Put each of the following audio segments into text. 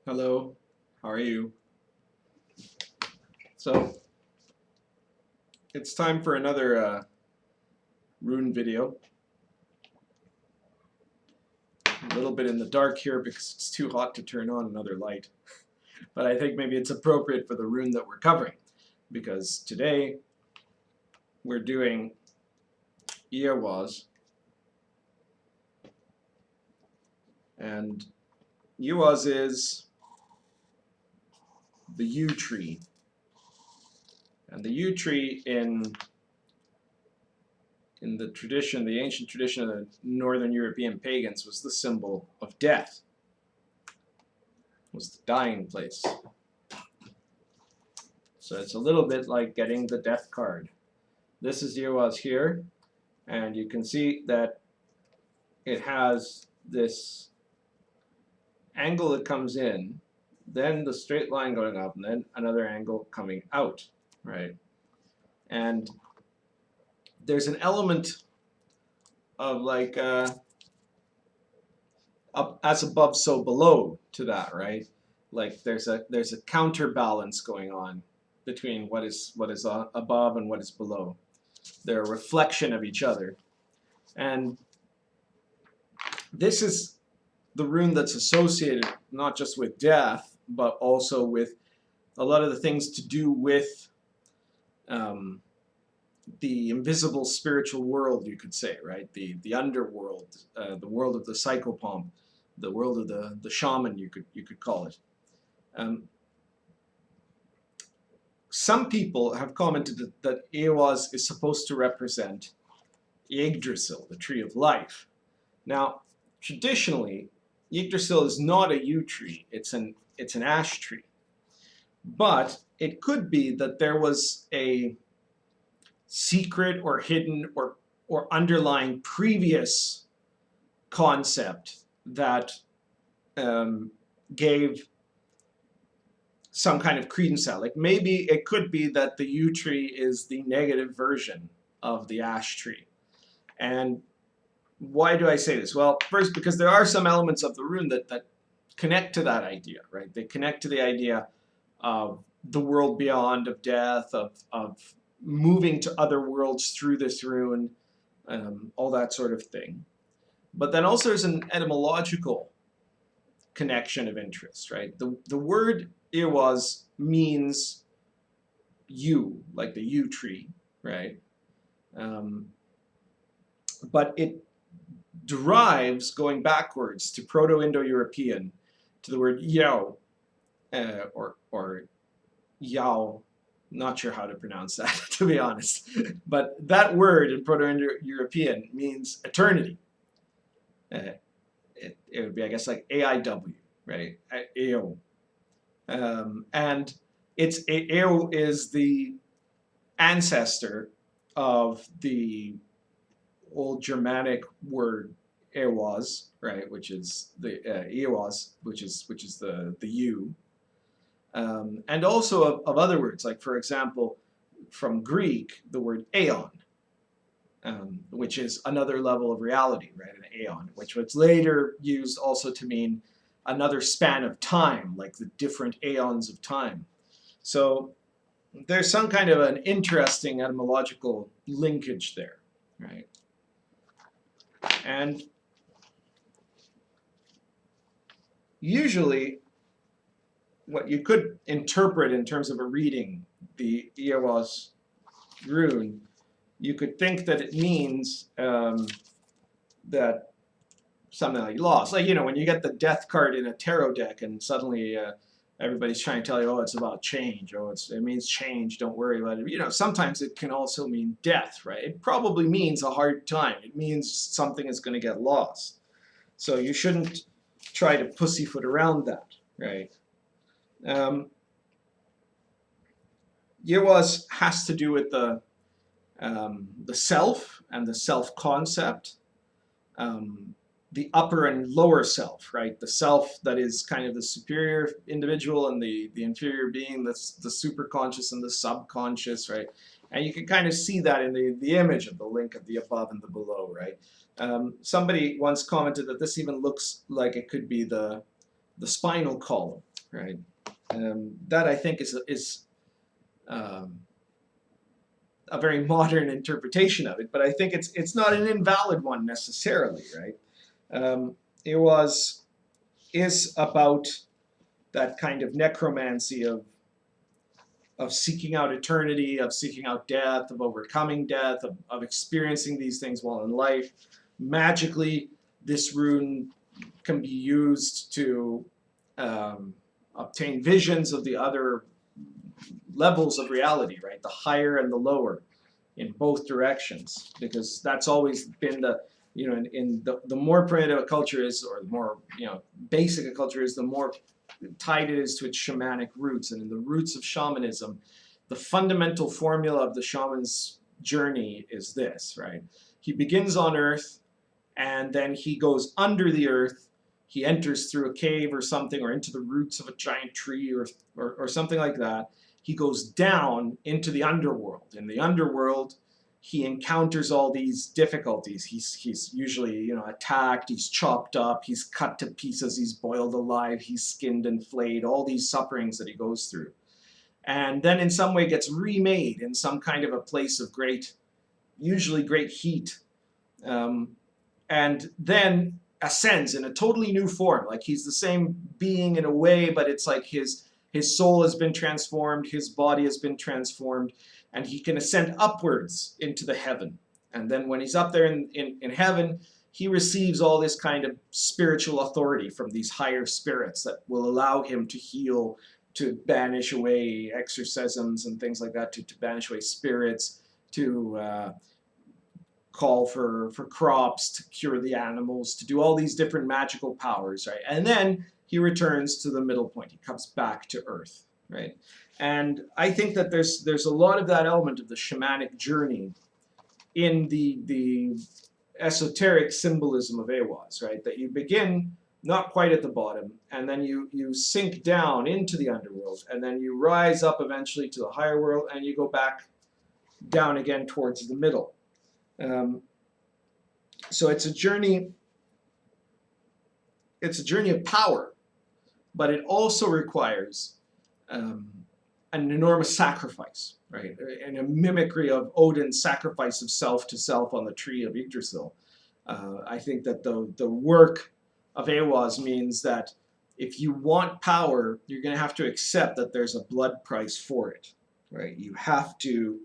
Hello, how are you? So, it's time for another rune video. A little bit in the dark here because it's too hot to turn on another light. But I think maybe it's appropriate for the rune that we're covering, because today we're doing Eihwaz. And Eihwaz is the yew tree. And the yew tree in the tradition, the ancient tradition of the Northern European pagans, was the symbol of death. It was the dying place. So it's a little bit like getting the death card. This is Eihwaz here, and you can see that it has this angle that comes in, then the straight line going up, and then another angle coming out, right? And there's an element of like up as above, so below to that, right? Like there's a counterbalance going on between what is above and what is below. They're a reflection of each other, and this is the rune that's associated not just with death, but also with a lot of the things to do with the invisible spiritual world, you could say, right? The underworld, the world of the psychopomp, the world of the shaman, you could call it. Some people have commented that Eihwaz is supposed to represent Yggdrasil, the tree of life. Now, traditionally, Yggdrasil is not a yew tree; it's an ash tree. But it could be that there was a secret or hidden or underlying previous concept that gave some kind of credence out. Like maybe it could be that the yew tree is the negative version of the ash tree. And why do I say this? Well, first, because there are some elements of the rune that connect to that idea, right? They connect to the idea of the world beyond, of death, of moving to other worlds through this rune, all that sort of thing. But then also there's an etymological connection of interest, right? The word Eihwaz means yew, like the yew tree, right? But it derives, going backwards to Proto-Indo-European, to the word yao, or yao. Not sure how to pronounce that, to be honest. But that word in Proto-Indo-European means eternity. It would be, I guess, like AIW, right? Eo. And Eo is the ancestor of the old Germanic word Eihwaz, right? Which is the Eihwaz, which is the yew. And also of other words, like for example, from Greek, the word aeon, which is another level of reality, right? An aeon, which was later used also to mean another span of time, like the different aeons of time. So there's some kind of an interesting etymological linkage there, right? And usually, what you could interpret in terms of a reading, the Eihwaz rune, you could think that it means that something like loss. Like, you know, when you get the death card in a tarot deck and suddenly everybody's trying to tell you, oh, it's about change, oh, it means change, don't worry about it. You know, sometimes it can also mean death, right? It probably means a hard time. It means something is going to get lost. So you shouldn't try to pussyfoot around that, right? Eihwaz has to do with the self and the self-concept, the upper and lower self, right? The self that is kind of the superior individual, and the inferior being, that's the superconscious and the subconscious, right? And you can kind of see that in the image of the link of the above and the below, right? Somebody once commented that this even looks like it could be the spinal column, right? That I think is a very modern interpretation of it, but I think it's not an invalid one necessarily, right? Eihwaz is about that kind of necromancy of seeking out eternity, of seeking out death, of overcoming death, of experiencing these things while in life. Magically, this rune can be used to obtain visions of the other levels of reality, right? The higher and the lower in both directions, because that's always been the, in the more primitive a culture is, or the more, basic a culture is, the more tied it is to its shamanic roots. And in the roots of shamanism, the fundamental formula of the shaman's journey is this, right? He begins on earth, and then he goes under the earth. He enters through a cave or something, or into the roots of a giant tree, or something like that. He goes down into the underworld. In the underworld, he encounters all these difficulties. He's usually, attacked, he's chopped up, he's cut to pieces, he's boiled alive, he's skinned and flayed, all these sufferings that he goes through. And then in some way gets remade in some kind of a place of usually great heat. And then ascends in a totally new form. Like he's the same being in a way, but it's like his soul has been transformed, his body has been transformed, and he can ascend upwards into the heaven. And then when he's up there in heaven, he receives all this kind of spiritual authority from these higher spirits that will allow him to heal, to banish away exorcisms and things like that, to banish away spirits, to call for crops, to cure the animals, to do all these different magical powers, right? And then he returns to the middle point. He comes back to earth, right? And I think that there's a lot of that element of the shamanic journey in the esoteric symbolism of Eihwaz, right? That you begin not quite at the bottom, and then you sink down into the underworld, and then you rise up eventually to the higher world, and you go back down again towards the middle. So it's a journey of power, but it also requires an enormous sacrifice, right? And a mimicry of Odin's sacrifice of self to self on the tree of Yggdrasil. I think that the work of Eihwaz means that if you want power, you're going to have to accept that there's a blood price for it, right? You have to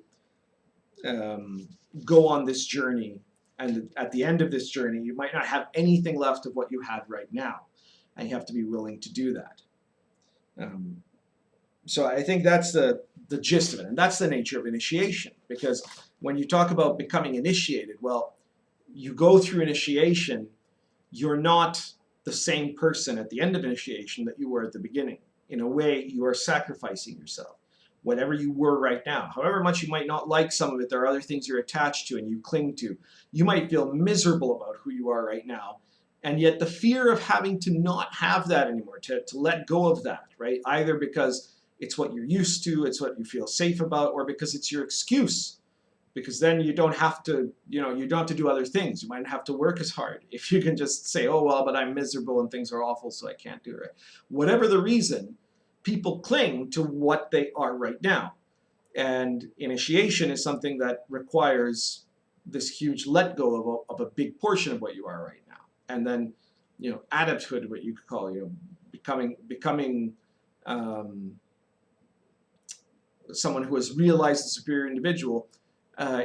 go on this journey, and at the end of this journey, you might not have anything left of what you had right now, and you have to be willing to do that. So I think that's the gist of it, and that's the nature of initiation, because when you talk about becoming initiated, well, you go through initiation, you're not the same person at the end of initiation that you were at the beginning. In a way, you are sacrificing yourself. Whatever you were right now, however much you might not like some of it, there are other things you're attached to and you cling to. You might feel miserable about who you are right now, and yet the fear of having to not have that anymore, to let go of that, right? Either because it's what you're used to, it's what you feel safe about, or because it's your excuse. Because then you don't have to, you don't have to do other things. You might have to work as hard. If you can just say, oh, well, but I'm miserable and things are awful, so I can't do it. Right? Whatever the reason, people cling to what they are right now. And initiation is something that requires this huge let go of a big portion of what you are right now. And then, adulthood, what you could call, becoming someone who has realized the superior individual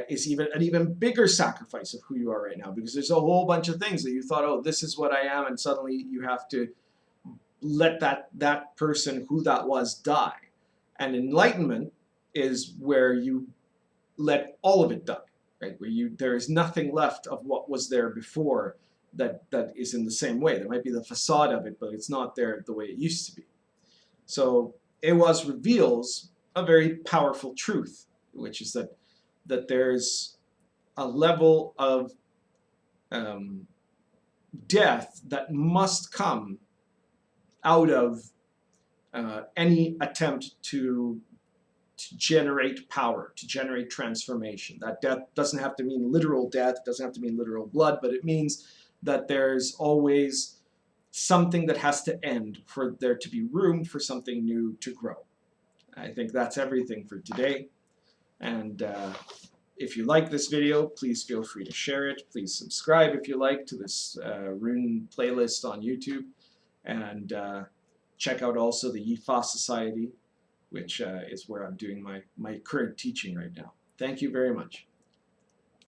is an even bigger sacrifice of who you are right now, because there's a whole bunch of things that you thought, oh, this is what I am, and suddenly you have to let that person who that was die. And enlightenment is where you let all of it die, right? Where there is nothing left of what was there before that is in the same way. There might be the facade of it, but it's not there the way it used to be. So Eihwaz reveals a very powerful truth, which is that there's a level of death that must come out of any attempt to generate power, to generate transformation. That death doesn't have to mean literal death, it doesn't have to mean literal blood, but it means that there's always something that has to end for there to be room for something new to grow. I think that's everything for today. And if you like this video, please feel free to share it. Please subscribe if you like to this rune playlist on YouTube. And check out also the Eihwaz Society, which is where I'm doing my current teaching right now. Thank you very much.